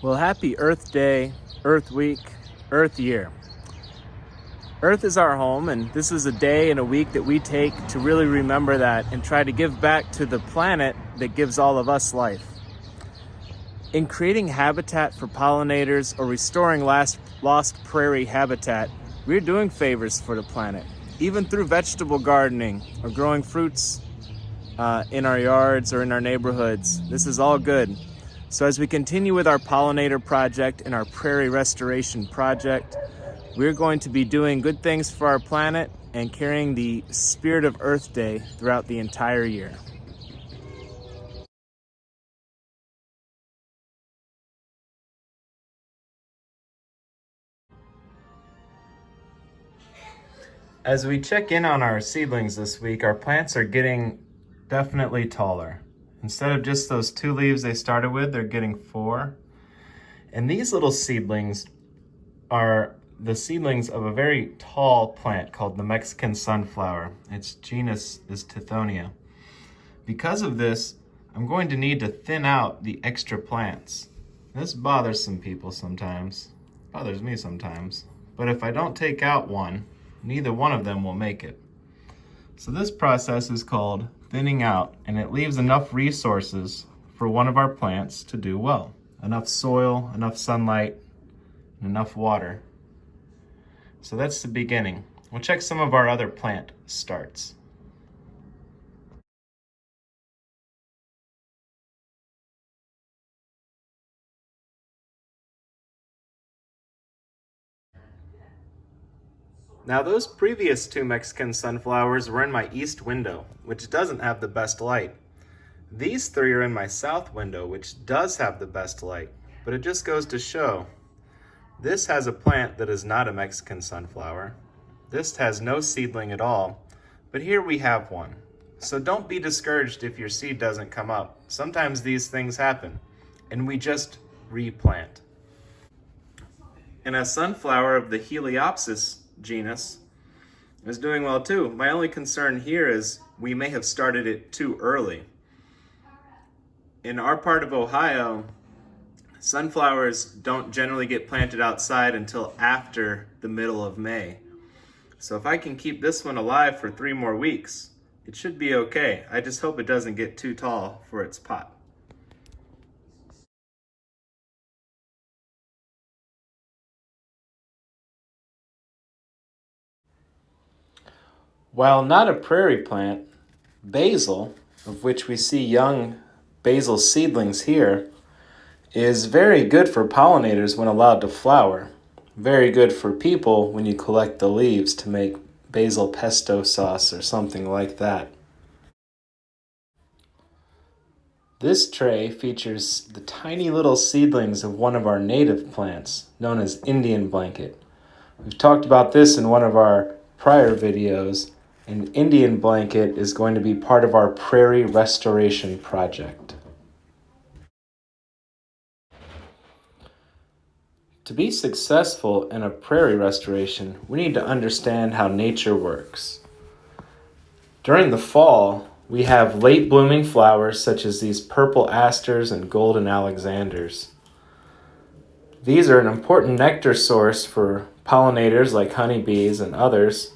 Well, happy Earth Day, Earth Week, Earth Year. Earth is our home, and this is a day and a week that we take to really remember that and try to give back to the planet that gives all of us life. In creating habitat for pollinators or restoring lost prairie habitat, we're doing favors for the planet, even through vegetable gardening or growing fruits in our yards or in our neighborhoods. This is all good. So as we continue with our pollinator project and our prairie restoration project, we're going to be doing good things for our planet and carrying the spirit of Earth Day throughout the entire year. As we check in on our seedlings this week, our plants are getting definitely taller. Instead of just those 2 leaves they started with, they're getting 4. And these little seedlings are the seedlings of a very tall plant called the Mexican sunflower. Its genus is Tithonia. Because of this, I'm going to need to thin out the extra plants. This bothers some people sometimes. Bothers me sometimes. But if I don't take out one, neither one of them will make it. So this process is called thinning out, and it leaves enough resources for one of our plants to do well. Enough soil, enough sunlight, and enough water. So that's the beginning. We'll check some of our other plant starts. Now those previous 2 Mexican sunflowers were in my east window, which doesn't have the best light. These 3 are in my south window, which does have the best light, but it just goes to show this has a plant that is not a Mexican sunflower. This has no seedling at all, but here we have one. So don't be discouraged if your seed doesn't come up. Sometimes these things happen, and we just replant. And a sunflower of the Heliopolis genus is doing well too. My only concern here is we may have started it too early. In our part of Ohio, sunflowers don't generally get planted outside until after the middle of May. So if I can keep this one alive for 3 more weeks, it should be okay. I just hope it doesn't get too tall for its pot. While not a prairie plant, basil, of which we see young basil seedlings here, is very good for pollinators when allowed to flower. Very good for people when you collect the leaves to make basil pesto sauce or something like that. This tray features the tiny little seedlings of one of our native plants, known as Indian blanket. We've talked about this in one of our prior videos, and Indian blanket is going to be part of our prairie restoration project. To be successful in a prairie restoration, we need to understand how nature works. During the fall, we have late blooming flowers such as these purple asters and golden alexanders. These are an important nectar source for pollinators like honeybees and others.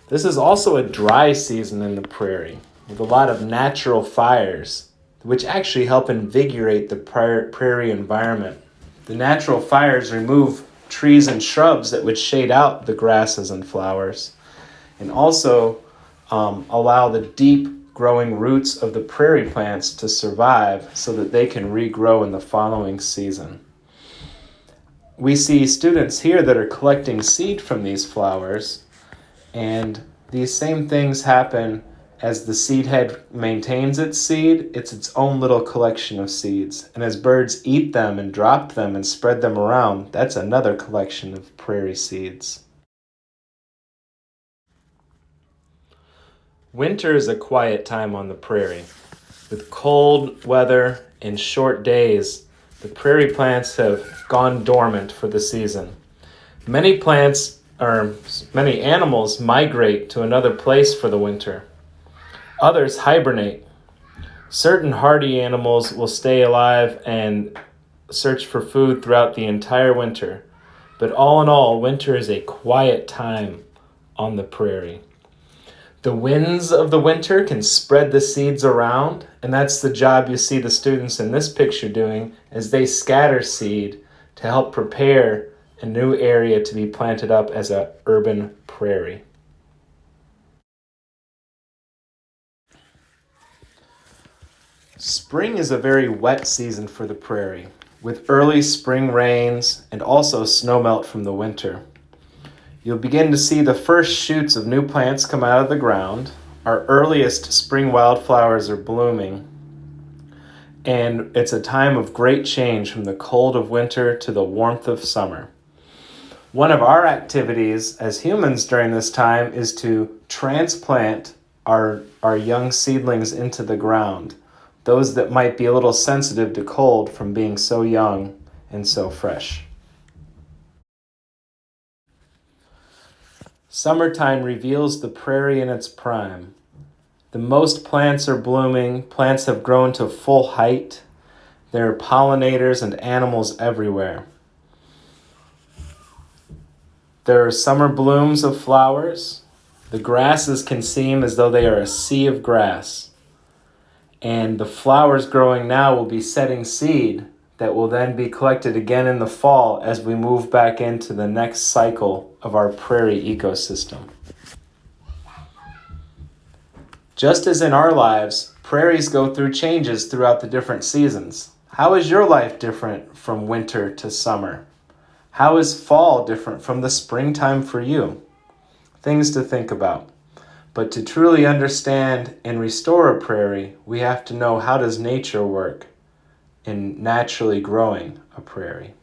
This is also a dry season in the prairie with a lot of natural fires, which actually help invigorate the prairie environment. The natural fires remove trees and shrubs that would shade out the grasses and flowers, and also allow the deep growing roots of the prairie plants to survive so that they can regrow in the following season. We see students here that are collecting seed from these flowers, and these same things happen as the seed head maintains its seed. It's its own little collection of seeds. And as birds eat them and drop them and spread them around, that's another collection of prairie seeds. Winter is a quiet time on the prairie. With cold weather and short days, the prairie plants have gone dormant for the season. Many animals migrate to another place for the winter. Others hibernate. Certain hardy animals will stay alive and search for food throughout the entire winter. But all in all, winter is a quiet time on the prairie. The winds of the winter can spread the seeds around, and that's the job you see the students in this picture doing as they scatter seed to help prepare a new area to be planted up as an urban prairie. Spring is a very wet season for the prairie, with early spring rains and also snowmelt from the winter. You'll begin to see the first shoots of new plants come out of the ground. Our earliest spring wildflowers are blooming, and it's a time of great change from the cold of winter to the warmth of summer. One of our activities as humans during this time is to transplant our young seedlings into the ground, those that might be a little sensitive to cold from being so young and so fresh. Summertime reveals the prairie in its prime. The most plants are blooming, plants have grown to full height. There are pollinators and animals everywhere. There are summer blooms of flowers. The grasses can seem as though they are a sea of grass. And the flowers growing now will be setting seed that will then be collected again in the fall as we move back into the next cycle of our prairie ecosystem. Just as in our lives, prairies go through changes throughout the different seasons. How is your life different from winter to summer? How is fall different from the springtime for you? Things to think about. But to truly understand and restore a prairie, we have to know how does nature work in naturally growing a prairie.